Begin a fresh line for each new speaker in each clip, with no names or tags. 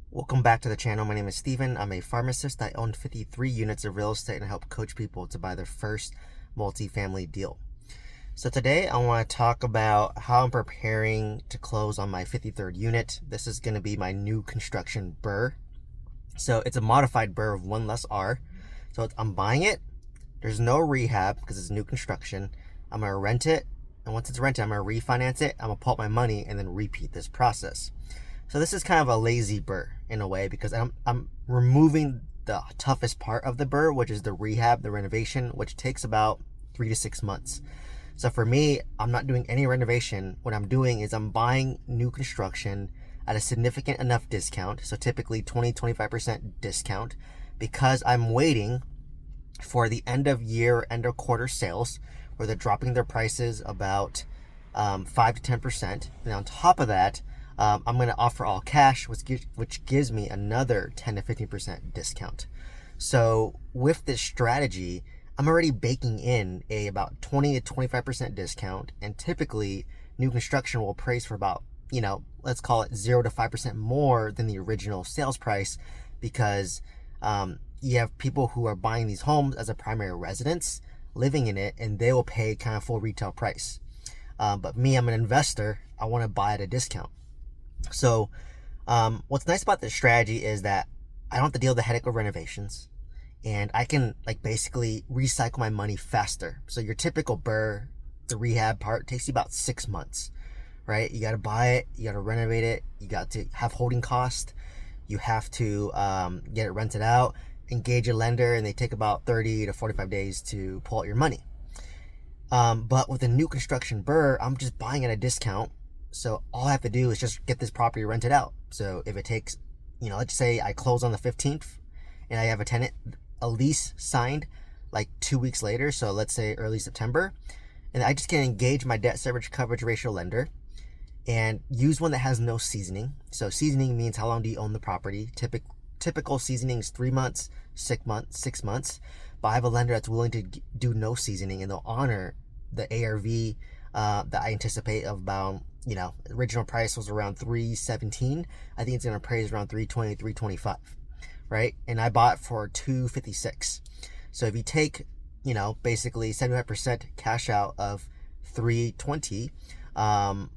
Welcome back to the channel. My name is Steven. I'm a pharmacist. I own 53 units of real estate and I help coach people to buy their first multifamily deal. So today I want to talk about how I'm preparing to close on my 53rd unit. This is going to be my new construction burr. So it's a modified burr of one less R. So I'm buying it. There's no rehab because it's new construction. I'm going to rent it. And once it's rented, I'm going to refinance it. I'm going to pull out my money and then repeat this process. So this is kind of a lazy burr in a way because I'm removing the toughest part of the burr, which is the rehab, the renovation, which takes about 3 to 6 months. So for me, I'm not doing any renovation. What I'm doing is I'm buying new construction at a significant enough discount. So typically 20-25% discount because I'm waiting for the end of year, end of quarter sales where they're dropping their prices about 5 to 10%. And on top of that, I'm going to offer all cash, which gives me another 10 to 15% discount. So with this strategy, I'm already baking in about 20 to 25% discount. And typically new construction will appraise for about, let's call it 0 to 5% more than the original sales price because you have people who are buying these homes as a primary residence, living in it, and they will pay kind of full retail price. But me, I'm an investor. I want to buy at a discount. So what's nice about this strategy is that I don't have to deal with the headache of renovations and I can basically recycle my money faster. So your typical burr, the rehab part, takes you about 6 months, right? You got to buy it, you got to renovate it, you got to have holding cost, you have to get it rented out, engage a lender, and they take about 30 to 45 days to pull out your money. But with a new construction burr, I'm just buying at a discount. So all I have to do is just get this property rented out. So if it takes, let's say I close on the 15th and I have a lease signed 2 weeks later. So let's say early September, and I just can engage my debt service coverage ratio lender and use one that has no seasoning. So seasoning means how long do you own the property? Typical seasoning is 3 months, 6 months. But I have a lender that's willing to do no seasoning and they'll honor the ARV that I anticipate of about, original price was around 317. I think it's going to appraise around 320, 325, right? And I bought for 256. So if you take, basically 75% cash out of 320, I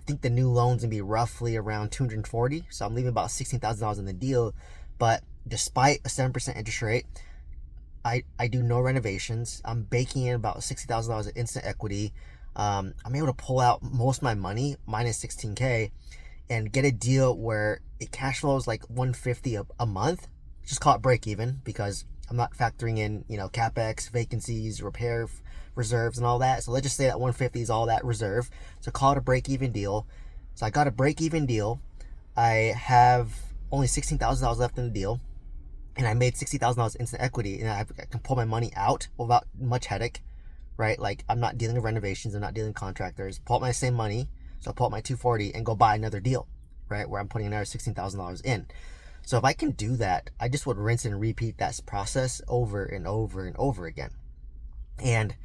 think the new loan's going to be roughly around 240. So I'm leaving about $16,000 in the deal. But despite a 7% interest rate, I do no renovations. I'm baking in about $60,000 of instant equity. I'm able to pull out most of my money minus 16K and get a deal where it cash flows like 150 a month. Just call it break even because I'm not factoring in, CapEx, vacancies, repair reserves and all that. So let's just say that 150 is all that reserve. So call it a break even deal. So I got a break even deal. I have only $16,000 left in the deal and I made $60,000 instant equity and I can pull my money out without much headache. Right? I'm not dealing with renovations. I'm not dealing with contractors. Pull out my same money. So I'll pull out my 240 and go buy another deal, right? Where I'm putting another $16,000 in. So if I can do that, I just would rinse and repeat that process over and over and over again. And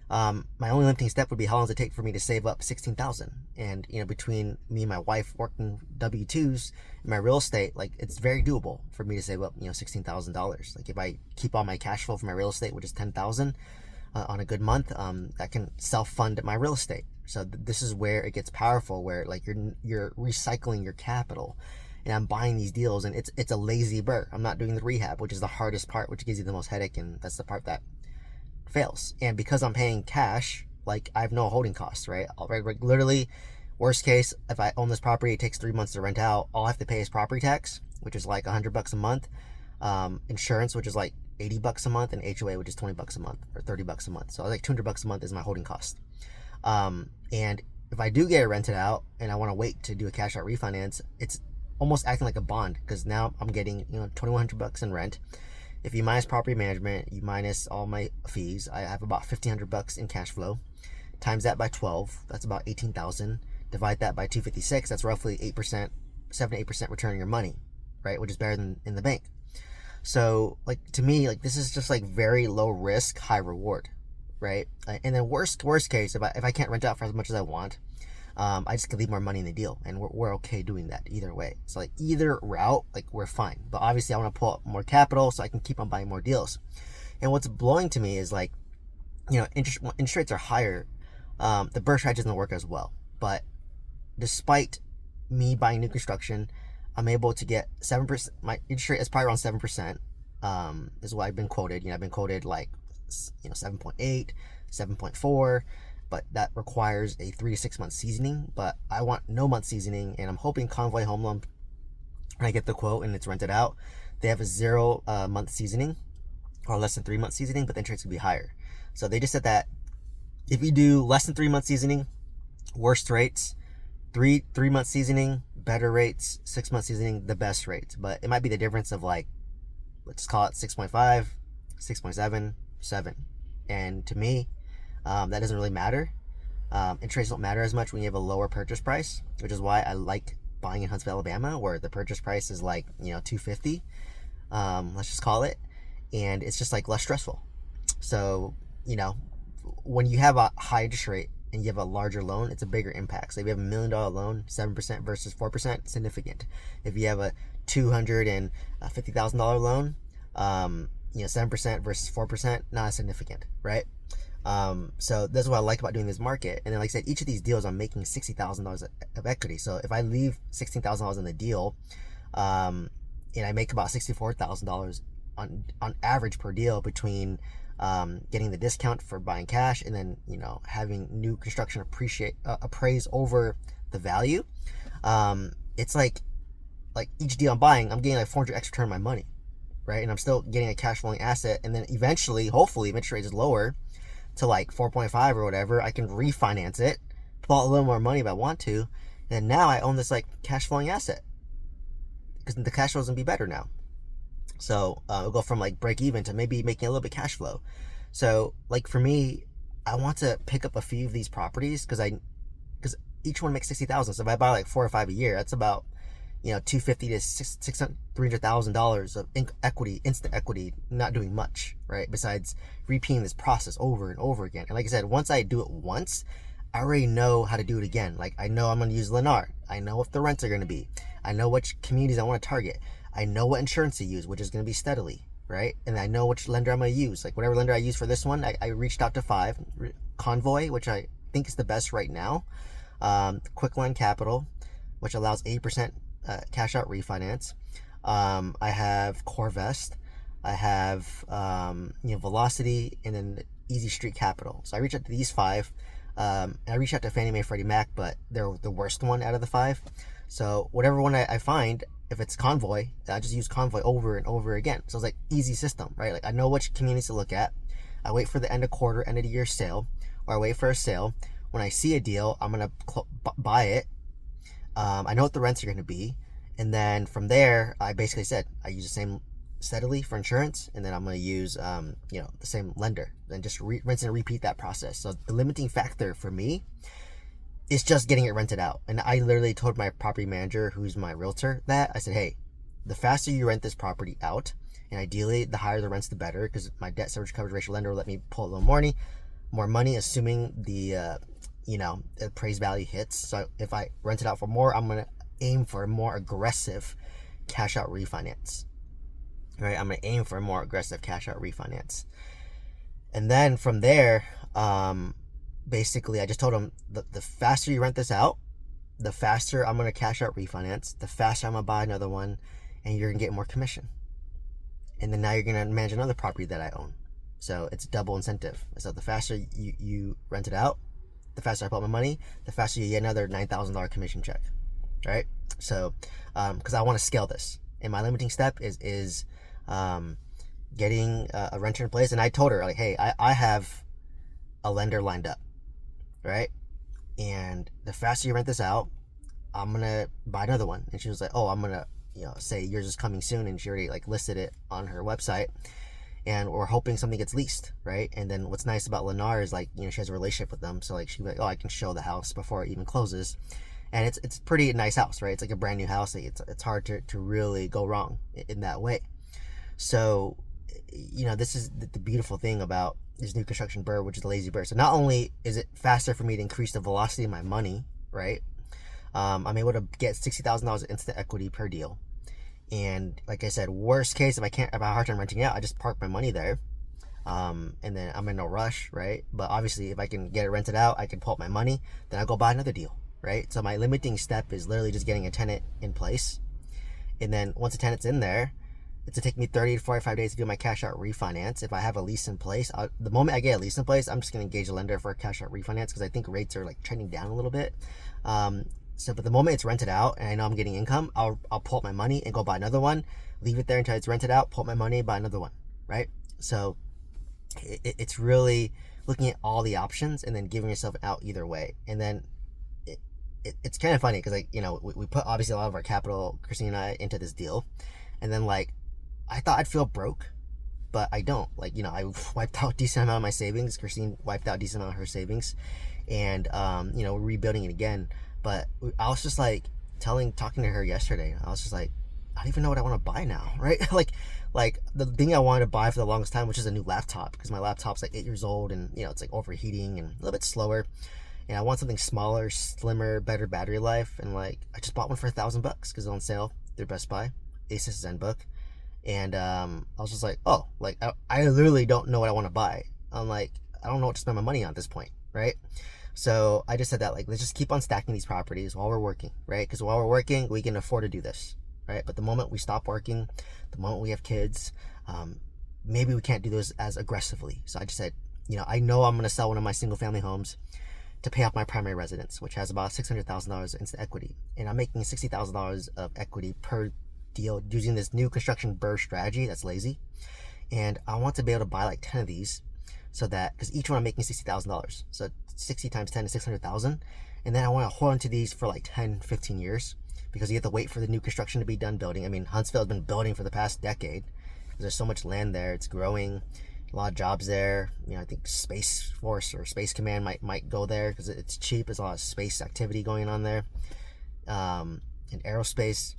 my only limiting step would be how long does it take for me to save up $16,000? And, between me and my wife working W-2s in my real estate, it's very doable for me to save up, $16,000. If I keep all my cash flow for my real estate, which is $10,000, on a good month, that can self-fund my real estate. So this is where it gets powerful, where you're recycling your capital, and I'm buying these deals, and it's a lazy burr. I'm not doing the rehab, which is the hardest part, which gives you the most headache, and that's the part that fails. And because I'm paying cash, I have no holding costs, right? Literally, worst case, if I own this property, it takes 3 months to rent out. All I have to pay is property tax, which is $100 a month, insurance, which is $80 a month, and HOA, which is $20 a month or $30 a month. So $200 a month is my holding cost. And if I do get it rented out and I want to wait to do a cash out refinance, it's almost acting like a bond because now I'm getting $2,100 in rent. If you minus property management, you minus all my fees, I have about $1,500 in cash flow. Times that by 12, that's about 18,000. Divide that by 256, that's roughly 8%, 7 to 8% return on your money, right? Which is better than in the bank. So to me, this is just very low risk, high reward, right? And then worst case, if I can't rent out for as much as I want, I just could leave more money in the deal, and we're okay doing that either way. So like either route, like we're fine. But obviously I want to pull up more capital so I can keep on buying more deals. And what's blowing to me is like, interest rates are higher. The burr strategy doesn't work as well. But despite me buying new construction, I'm able to get 7%. My interest rate is probably around 7%. Is what I've been quoted. I've been quoted like 7.8, 7.4, but that requires a 3 to 6 month seasoning. But I want no month seasoning, and I'm hoping Convoy Home Loan, when I get the quote and it's rented out, they have a 0 month seasoning or less than 3 month seasoning, but the interest could be higher. So they just said that if you do less than 3 month seasoning, worst rates, 3 month seasoning, better rates, 6 month seasoning, the best rates. But it might be the difference of like, let's call it 6.5, 6.7, 7. And to me, that doesn't really matter. Interest rates don't matter as much when you have a lower purchase price, which is why I like buying in Huntsville, Alabama, where the purchase price is like, $250, let's just call it, and it's just like less stressful. So, when you have a high interest rate and you have a larger loan, it's a bigger impact. So if you have $1 million loan, 7% versus 4%, significant. If you have a $250,000 loan, 7% versus 4%, not significant, right? So that's what I like about doing this market. And then, like I said, each of these deals, I'm making $60,000 of equity. So if I leave $16,000 in the deal, and I make about $64,000 on average per deal between getting the discount for buying cash and then having new construction appraise over the value, it's like each deal I'm buying, I'm getting like 400 extra return on my money, right? And I'm still getting a cash flowing asset, and then eventually, hopefully, if interest rate is lower to like 4.5 or whatever, I can refinance it, pull out a little more money if I want to, and now I own this like cash flowing asset because the cash flow is gonna be better now. So it'll go from like break even to maybe making a little bit cash flow. So like for me, I want to pick up a few of these properties because each one makes 60,000. So if I buy like 4 or 5 a year, that's about $250,000 to $300,000 of equity, instant equity, not doing much, right? Besides repeating this process over and over again. And like I said, once I do it once, I already know how to do it again. Like I know I'm going to use Lennar. I know what the rents are going to be. I know which communities I want to target. I know what insurance to use, which is going to be steadily, right? And I know which lender I'm going to use. Like whatever lender I use for this one, I reached out to 5. Convoy, which I think is the best right now. Quick Line Capital, which allows 8% cash out refinance. I have CoreVest. I have Velocity, and then Easy Street Capital. So I reached out to these 5. I reached out to Fannie Mae, Freddie Mac, but they're the worst one out of the 5. So whatever one I find, if it's Convoy, I just use Convoy over and over again. So it's like easy system, right? Like I know which communities to look at. I wait for the end of quarter, end of the year sale, or I wait for a sale. When I see a deal, I'm going to buy it. I know what the rents are going to be. And then from there, I basically said, I use the same steadily for insurance. And then I'm going to use, the same lender and just rinse and repeat that process. So the limiting factor for me is just getting it rented out. And I literally told my property manager, who's my realtor, that I said, hey, the faster you rent this property out, and ideally the higher the rents, the better, because my debt service coverage ratio lender will let me pull a little more money, assuming the appraised value hits. So if I rent it out for more, I'm going to aim for a more aggressive cash out refinance, right? I'm going to aim for a more aggressive cash out refinance. And then from there, basically I just told him the faster you rent this out, the faster I'm going to cash out refinance, the faster I'm going to buy another one, and you're going to get more commission. And then now you're going to manage another property that I own. So it's double incentive. So the faster you rent it out, the faster I put my money, the faster you get another $9,000 commission check, right? So, because I want to scale this. And my limiting step is getting a renter in place. And I told her, like, hey, I have a lender lined up, right? And the faster you rent this out, I'm going to buy another one. And she was like, oh, I'm going to, say yours is coming soon. And she already like listed it on her website. And we're hoping something gets leased, right? And then what's nice about Lennar is like, she has a relationship with them. So like she'll be like, oh, I can show the house before it even closes. And it's a pretty nice house, right? It's like a brand new house. It's hard to really go wrong in that way. So, this is the beautiful thing about this new construction burr, which is the lazy burr. So not only is it faster for me to increase the velocity of my money, right? I'm able to get $60,000 instant equity per deal. And like I said, worst case, if I have a hard time renting out, I just park my money there. And then I'm in no rush, right? But obviously, if I can get it rented out, I can pull up my money, then I'll go buy another deal, right? So my limiting step is literally just getting a tenant in place. And then once a tenant's in there, it's going to take me 30 to 45 days to do my cash out refinance. If I have a lease in place, the moment I get a lease in place, I'm just going to engage a lender for a cash out refinance because I think rates are like trending down a little bit. But the moment it's rented out and I know I'm getting income, I'll pull up my money and go buy another one, leave it there until it's rented out, pull up my money, buy another one, right? So it's really looking at all the options and then giving yourself out either way. And then it's kind of funny because we put obviously a lot of our capital, Christine and I, into this deal, and then I thought I'd feel broke, but I don't. I wiped out a decent amount of my savings. Christine wiped out a decent amount of her savings, and we're rebuilding it again. But I was just talking to her yesterday. I was just like, I don't even know what I want to buy now, right? like the thing I wanted to buy for the longest time, which is a new laptop, because my laptop's 8 years old and it's overheating and a little bit slower. And I want something smaller, slimmer, better battery life. And I just bought one for $1,000 because it's on sale through Best Buy, Asus ZenBook. And I was just I literally don't know what I want to buy. I'm I don't know what to spend my money on at this point, right? So I just said that let's just keep on stacking these properties while we're working, right? Because while we're working, we can afford to do this, right? But the moment we stop working, the moment we have kids, maybe we can't do this as aggressively. So I just said, I know I'm going to sell one of my single family homes to pay off my primary residence, which has about $600,000 into equity. And I'm making $60,000 of equity per deal using this new construction burr strategy that's lazy. And I want to be able to buy 10 of these so that, because each one I'm making $60,000. So 60 times 10 is 600,000. And then I want to hold on to these for 10, 15 years because you have to wait for the new construction to be done building. I mean, Huntsville has been building for the past decade because there's so much land there. It's growing. A lot of jobs there. I think Space Force or Space Command might go there because it's cheap. There's a lot of space activity going on there, and aerospace.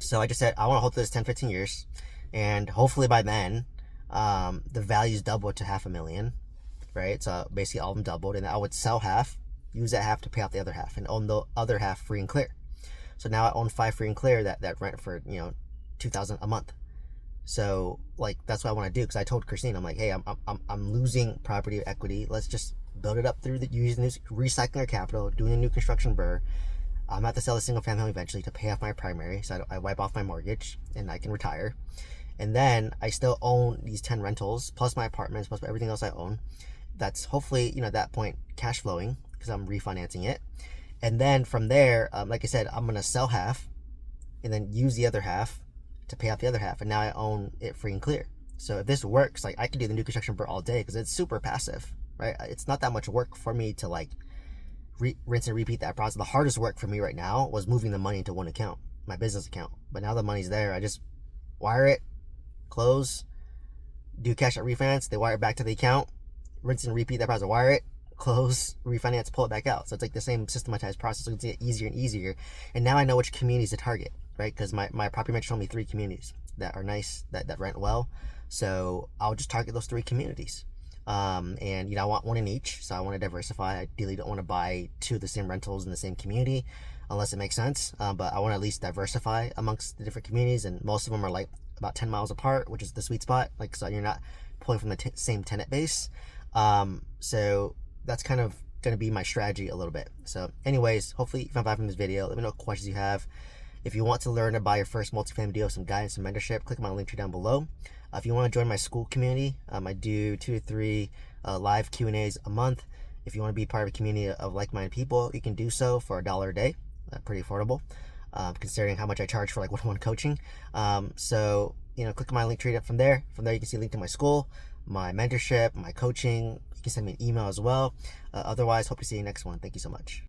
So I just said I want to hold this 10, 15 years, and hopefully by then, the value's doubled to $500,000, right? So basically all of them doubled, and I would sell half, use that half to pay off the other half, and own the other half free and clear. So now I own 5 free and clear that rent for $2,000 a month. So that's what I want to do because I told Christine, I'm like, hey, I'm losing property equity. Let's just build it up through using this, recycling our capital, doing a new construction burr. I'm about to sell a single family home eventually to pay off my primary, so I wipe off my mortgage and I can retire. And then I still own these 10 rentals plus my apartments plus everything else I own. That's hopefully at that point cash flowing because I'm refinancing it. And then from there, like I said, I'm gonna sell half and then use the other half to pay off the other half, and now I own it free and clear. So if this works, I can do the new construction burr all day because it's super passive, right? It's not that much work for me to rinse and repeat that process. The hardest work for me right now was moving the money into one account, my business account. But now the money's there, I just wire it, close, do cash out refinance, they wire it back to the account, rinse and repeat that process, wire it, close, refinance, pull it back out. So it's the same systematized process. So it's get easier and easier. And now I know which communities to target, right? Because my property manager told me 3 communities that are nice, that rent well. So I'll just target those 3 communities. And I want one in each, so I want to diversify. I ideally don't want to buy 2 of the same rentals in the same community unless it makes sense. But I want to at least diversify amongst the different communities, and most of them are about 10 miles apart, which is the sweet spot. So you're not pulling from the same tenant base. So that's kind of going to be my strategy a little bit. So anyways, hopefully you found value from this video. Let me know what questions you have. If you want to learn to buy your first multifamily deal, some guidance and mentorship, click my link tree down below. If you want to join my school community, I do 2 to 3 live Q&As a month. If you want to be part of a community of like-minded people, you can do so for $1 a day. Pretty affordable, considering how much I charge for one-on-one coaching. So click my link tree up from there. From there, you can see a link to my school, my mentorship, my coaching. You can send me an email as well. Otherwise, hope to see you next one. Thank you so much.